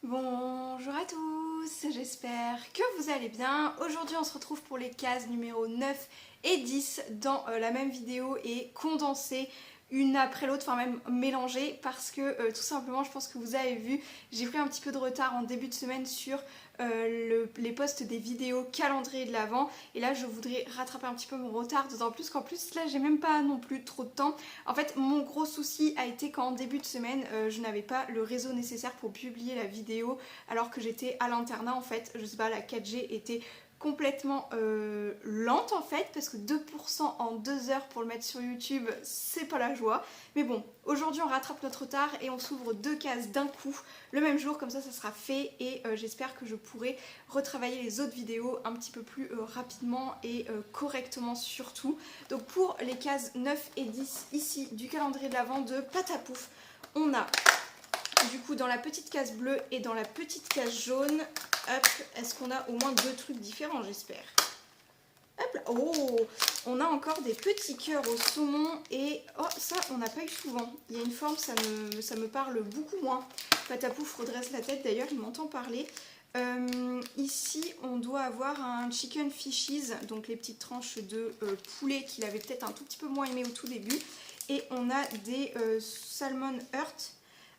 Bonjour à tous, j'espère que vous allez bien. Aujourd'hui on se retrouve pour les cases numéro 9 et 10 dans la même vidéo et condensées une après l'autre, enfin même mélangées parce que tout simplement je pense que vous avez vu, j'ai pris un petit peu de retard en début de semaine sur les posts des vidéos calendrier de l'Avent et là je voudrais rattraper un petit peu mon retard, d'autant plus qu'en plus là j'ai même pas non plus trop de temps. En fait mon gros souci a été qu'en début de semaine je n'avais pas le réseau nécessaire pour publier la vidéo alors que j'étais à l'internat en fait, je sais pas, la 4G était complètement lente en fait parce que 2% en 2 heures pour le mettre sur YouTube c'est pas la joie, mais bon aujourd'hui on rattrape notre retard et on s'ouvre 2 cases d'un coup le même jour, comme ça sera fait et j'espère que je pourrai retravailler les autres vidéos un petit peu plus rapidement et correctement surtout. Donc pour les cases 9 et 10 ici du calendrier de l'Avent de Patapouf, on a du coup dans la petite case bleue et dans la petite case jaune, hop, est-ce qu'on a au moins 2 trucs différents, j'espère. Hop là, oh, on a encore des petits cœurs au saumon et oh ça on n'a pas eu souvent. Il y a une forme, ça me parle beaucoup moins. Patapouf redresse la tête d'ailleurs, il m'entend parler. Ici on doit avoir un chicken fishes, donc les petites tranches de poulet qu'il avait peut-être un tout petit peu moins aimé au tout début. Et on a des salmon hearts.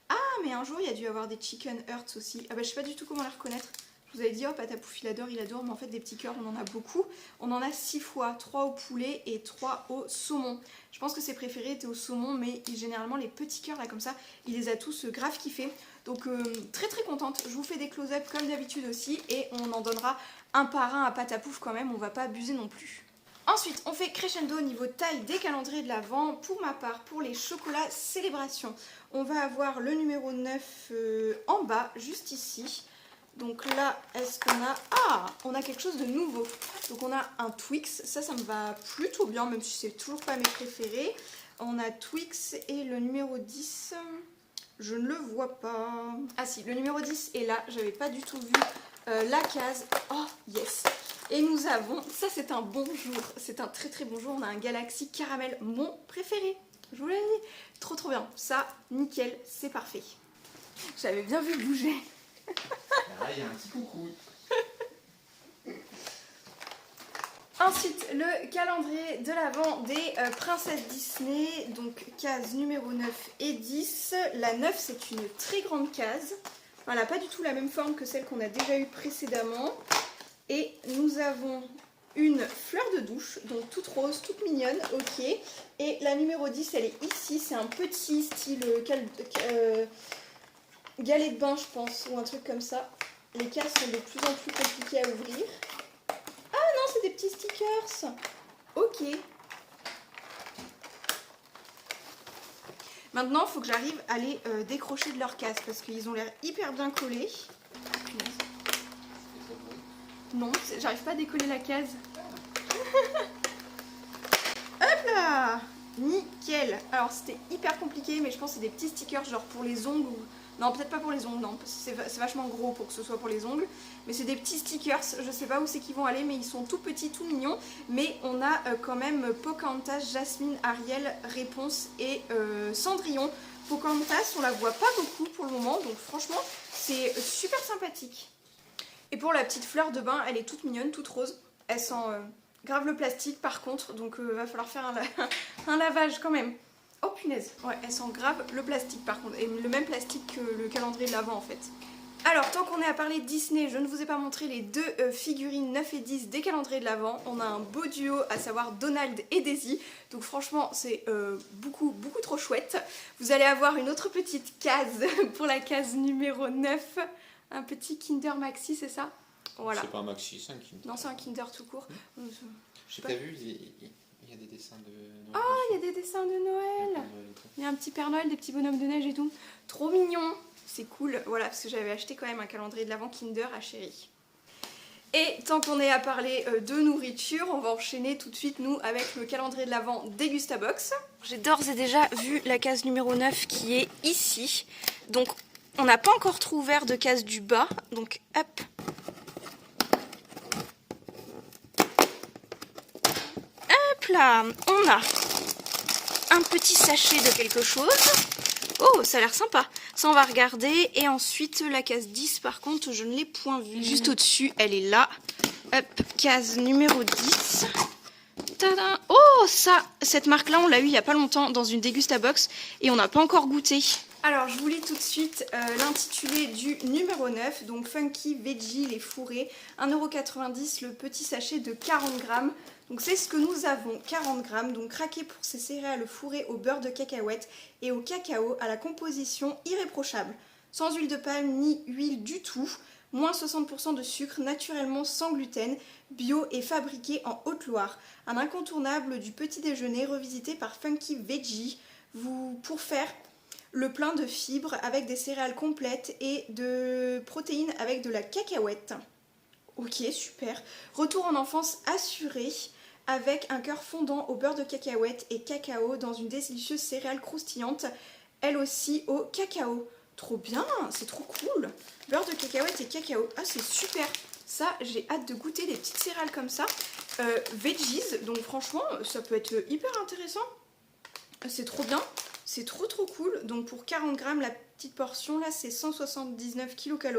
Ah mais un jour il y a dû avoir des chicken hearts aussi. Ah bah je sais pas du tout comment les reconnaître. Je vous avais dit oh Patapouf il adore, mais en fait des petits cœurs on en a beaucoup. On en a 6 fois, 3 au poulet et 3 au saumon. Je pense que ses préférés étaient au saumon, mais généralement les petits cœurs là comme ça, il les a tous grave kiffés. Donc très contente, je vous fais des close-up comme d'habitude aussi et on en donnera un par un à Patapouf quand même, on va pas abuser non plus. Ensuite, on fait crescendo au niveau taille des calendriers de l'Avent. Pour ma part, pour les chocolats célébration, on va avoir le numéro 9 en bas, juste ici. Donc là, est-ce qu'on a... Ah, on a quelque chose de nouveau. Donc on a un Twix, ça me va plutôt bien, même si c'est toujours pas mes préférés. On a Twix et le numéro 10... Je ne le vois pas. Ah si, le numéro 10 est là, j'avais pas du tout vu la case. Oh, yes. Et nous avons, ça c'est un bon jour, c'est un très bon jour, on a un Galaxy Caramel, mon préféré. Je vous l'ai dit, trop bien. Ça, nickel, c'est parfait. J'avais bien vu bouger. Là, il y a un petit coucou. Ensuite, le calendrier de l'Avent des princesses Disney, donc case numéro 9 et 10. La 9, c'est une très grande case. Elle n'a pas du tout la même forme que celle qu'on a déjà eue précédemment. Et nous avons une fleur de douche, donc toute rose, toute mignonne, ok. Et la numéro 10, elle est ici, c'est un petit style galet de bain, je pense, ou un truc comme ça. Les cases sont de plus en plus compliquées à ouvrir. C'est des petits stickers. Ok. Maintenant, il faut que j'arrive à les décrocher de leur case parce qu'ils ont l'air hyper bien collés. Non, j'arrive pas à décoller la case. Hop là! Nickel. Alors c'était hyper compliqué, mais je pense que c'est des petits stickers genre pour les ongles ou... Non, peut-être pas pour les ongles, non, parce que c'est vachement gros pour que ce soit pour les ongles. Mais c'est des petits stickers, je sais pas où c'est qu'ils vont aller, mais ils sont tout petits, tout mignons. Mais on a quand même Pocahontas, Jasmine, Ariel, Réponse et Cendrillon. Pocahontas, on la voit pas beaucoup pour le moment, donc franchement, c'est super sympathique. Et pour la petite fleur de bain, elle est toute mignonne, toute rose. Elle sent grave le plastique par contre, donc va falloir faire un lavage quand même. Oh punaise, ouais, elle sent grave le plastique par contre, et le même plastique que le calendrier de l'Avent en fait. Alors, tant qu'on est à parler de Disney, je ne vous ai pas montré les 2 figurines 9 et 10 des calendriers de l'Avent. On a un beau duo, à savoir Donald et Daisy. Donc franchement, c'est beaucoup trop chouette. Vous allez avoir une autre petite case pour la case numéro 9. Un petit Kinder Maxi, c'est ça? Voilà. C'est pas un Maxi, c'est un Kinder. Non, c'est un Kinder tout court. J'ai pas vu, il y a des dessins de Noël. Ah, il y a des dessins de Noël. Il y a un petit Père Noël, des petits bonhommes de neige et tout. Trop mignon. C'est cool. Voilà, parce que j'avais acheté quand même un calendrier de l'Avent Kinder à Chérie. Et tant qu'on est à parler de nourriture, on va enchaîner tout de suite, nous, avec le calendrier de l'Avent des Gustabox. J'ai d'ores et déjà vu la case numéro 9 qui est ici. Donc, on n'a pas encore trop ouvert de case du bas. Donc, hop. Hop là, on a un petit sachet de quelque chose. Oh, ça a l'air sympa. Ça, on va regarder. Et ensuite, la case 10, par contre, je ne l'ai point vue. Juste au-dessus, elle est là. Hop, case numéro 10. Tadam! Oh, ça, cette marque-là, on l'a eu il n'y a pas longtemps dans une Dégustabox et on n'a pas encore goûté. Alors, je vous lis tout de suite l'intitulé du numéro 9. Donc, Funky Veggie, les fourrés. 1,90 € le petit sachet de 40 grammes. Donc, c'est ce que nous avons, 40 grammes. Donc, craqué pour ces céréales fourrées au beurre de cacahuète et au cacao à la composition irréprochable. Sans huile de palme ni huile du tout. Moins 60% de sucre, naturellement sans gluten, bio et fabriqué en Haute-Loire. Un incontournable du petit déjeuner revisité par Funky Veggie pour faire le plein de fibres avec des céréales complètes et de protéines avec de la cacahuète. Ok, super. Retour en enfance assuré avec un cœur fondant au beurre de cacahuète et cacao dans une délicieuse céréale croustillante, elle aussi au cacao. Trop bien, c'est trop cool. Beurre de cacahuète et cacao. Ah, c'est super. Ça, j'ai hâte de goûter des petites céréales comme ça. Veggies, donc franchement, ça peut être hyper intéressant. C'est trop bien. C'est trop cool. Donc pour 40 grammes, la petite portion, là, c'est 179 kcal.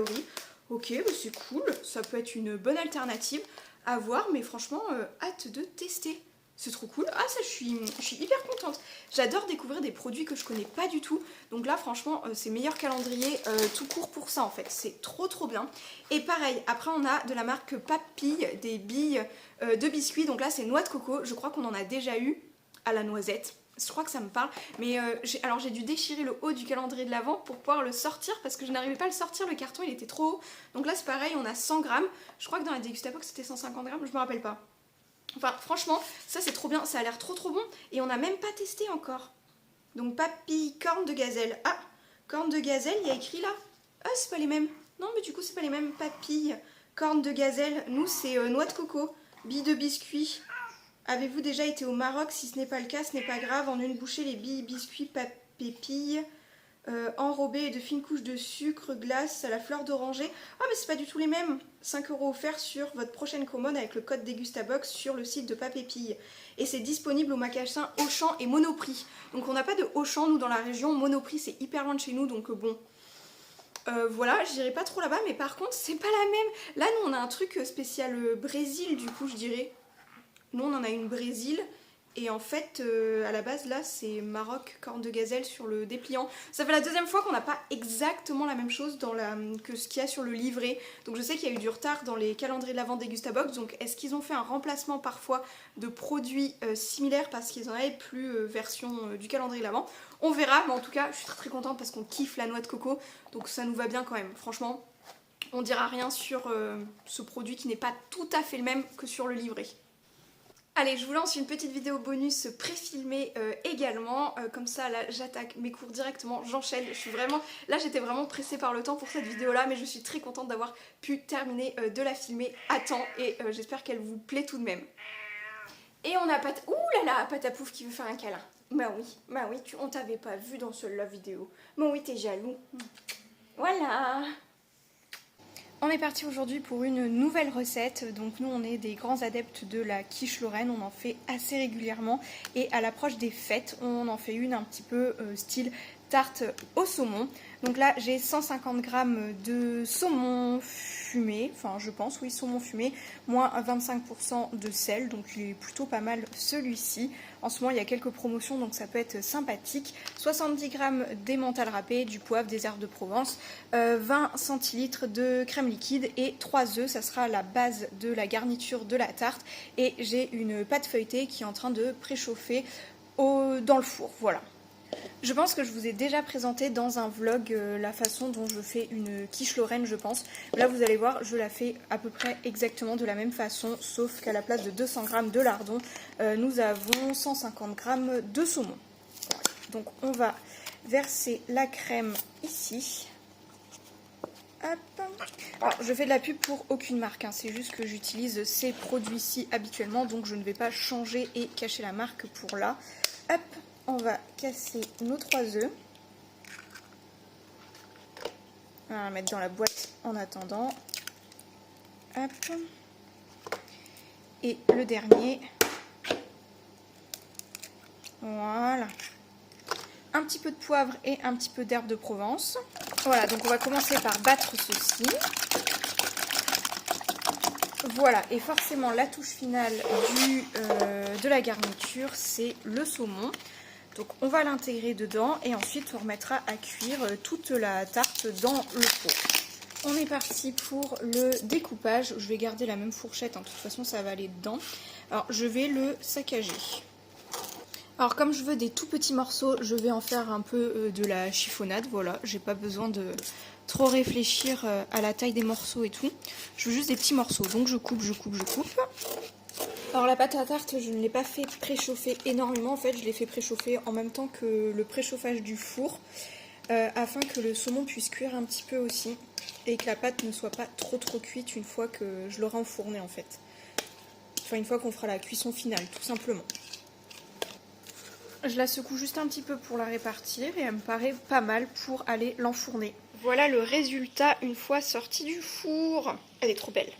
Ok, bah c'est cool. Ça peut être une bonne alternative à voir, mais franchement, hâte de tester. C'est trop cool. Ah, ça, je suis hyper contente. J'adore découvrir des produits que je connais pas du tout. Donc là, franchement, c'est meilleur calendrier tout court pour ça, en fait. C'est trop bien. Et pareil, après, on a de la marque Papille, des billes de biscuits. Donc là, c'est noix de coco. Je crois qu'on en a déjà eu à la noisette. Je crois que ça me parle. Mais alors, j'ai dû déchirer le haut du calendrier de l'Avent pour pouvoir le sortir parce que je n'arrivais pas à le sortir. Le carton, il était trop haut. Donc là, c'est pareil, on a 100 grammes. Je crois que dans la Dégustabox, c'était 150 grammes. Je me rappelle pas. Enfin, franchement, ça c'est trop bien, ça a l'air trop bon et on n'a même pas testé encore. Donc, papilles, cornes de gazelle. Ah, cornes de gazelle, il y a écrit là. Ah, c'est pas les mêmes. Non, mais du coup, c'est pas les mêmes. Papilles, cornes de gazelle. Nous, c'est noix de coco, billes de biscuits. Avez-vous déjà été au Maroc? Si ce n'est pas le cas, ce n'est pas grave. En une bouchée, les billes, biscuits, papilles. Enrobé de fines couches de sucre, glace à la fleur d'oranger. Ah, mais c'est pas du tout les mêmes. 5 € offerts sur votre prochaine commande avec le code Dégustabox sur le site de Papépille. Et c'est disponible au magasin Auchan et Monoprix. Donc on n'a pas de Auchan nous dans la région. Monoprix c'est hyper loin de chez nous, donc bon. Voilà, j'irai pas trop là-bas, mais par contre c'est pas la même. Là nous on a un truc spécial Brésil du coup je dirais. Nous on en a une Brésil. Et en fait, à la base, là, c'est Maroc, corne de gazelle sur le dépliant. Ça fait la deuxième fois qu'on n'a pas exactement la même chose que ce qu'il y a sur le livret. Donc je sais qu'il y a eu du retard dans les calendriers de l'Avent Dégustabox. Donc est-ce qu'ils ont fait un remplacement parfois de produits similaires parce qu'ils en avaient plus version du calendrier de l'Avent? On verra, mais en tout cas, je suis très contente parce qu'on kiffe la noix de coco. Donc ça nous va bien quand même, franchement. On dira rien sur ce produit qui n'est pas tout à fait le même que sur le livret. Allez, je vous lance une petite vidéo bonus pré-filmée également. Comme ça, là, j'attaque mes cours directement, j'enchaîne. Là, j'étais vraiment pressée par le temps pour cette vidéo-là, mais je suis très contente d'avoir pu terminer de la filmer à temps et j'espère qu'elle vous plaît tout de même. Et on a Ouh là là, Patapouf qui veut faire un câlin. Bah oui, on t'avait pas vu dans la vidéo. Bah oui, t'es jaloux. Voilà. On est parti aujourd'hui pour une nouvelle recette. Donc nous on est des grands adeptes de la quiche lorraine, on en fait assez régulièrement et à l'approche des fêtes on en fait une un petit peu style tarte au saumon. Donc là j'ai 150 g de saumon fumé, enfin je pense oui saumon fumé, moins 25% de sel, donc il est plutôt pas mal celui-ci. En ce moment il y a quelques promotions donc ça peut être sympathique. 70 g d'emmental râpé, du poivre, des herbes de Provence, 20 centilitres de crème liquide et 3 œufs, ça sera la base de la garniture de la tarte. Et j'ai une pâte feuilletée qui est en train de préchauffer dans le four, voilà. Je pense que je vous ai déjà présenté dans un vlog la façon dont je fais une quiche lorraine, je pense. Là, vous allez voir, je la fais à peu près exactement de la même façon, sauf qu'à la place de 200 g de lardon, nous avons 150 g de saumon. Voilà. Donc, on va verser la crème ici. Hop. Alors, je fais de la pub pour aucune marque, hein. C'est juste que j'utilise ces produits-ci habituellement, donc je ne vais pas changer et cacher la marque pour là. Hop. On va casser nos 3 œufs. On va mettre dans la boîte en attendant. Hop. Et le dernier. Voilà. un petit peu de poivre et un petit peu d'herbe de Provence. Voilà, donc on va commencer par battre ceci. Voilà, et forcément la touche finale de la garniture, c'est le saumon. Donc on va l'intégrer dedans et ensuite on remettra à cuire toute la tarte dans le four. On est parti pour le découpage. Je vais garder la même fourchette, hein. De toute façon ça va aller dedans. Alors je vais le saccager. Alors comme je veux des tout petits morceaux, je vais en faire un peu de la chiffonnade. Voilà, j'ai pas besoin de trop réfléchir à la taille des morceaux et tout. Je veux juste des petits morceaux, donc je coupe. Alors la pâte à tarte, je ne l'ai pas fait préchauffer énormément. En fait, je l'ai fait préchauffer en même temps que le préchauffage du four, afin que le saumon puisse cuire un petit peu aussi et que la pâte ne soit pas trop cuite une fois que je l'aurai enfournée en fait. Enfin, une fois qu'on fera la cuisson finale, tout simplement. Je la secoue juste un petit peu pour la répartir et elle me paraît pas mal pour aller l'enfourner. Voilà le résultat une fois sortie du four. Elle est trop belle.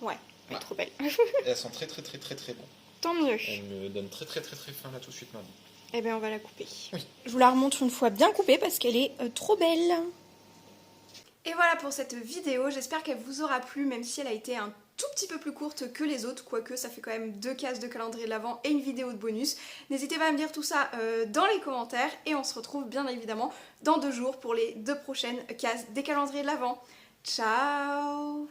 Ouais, elle est trop belle. Et elles sont très bon. Tant mieux. Elle me donne très faim là tout de suite maintenant. Eh bien on va la couper. Oui. Je vous la remontre une fois bien coupée parce qu'elle est trop belle. Et voilà pour cette vidéo, j'espère qu'elle vous aura plu même si elle a été un tout petit peu plus courte que les autres, quoique ça fait quand même 2 cases de calendrier de l'Avent et une vidéo de bonus. N'hésitez pas à me dire tout ça dans les commentaires et on se retrouve bien évidemment dans 2 jours pour les 2 prochaines cases des calendriers de l'Avent. Ciao!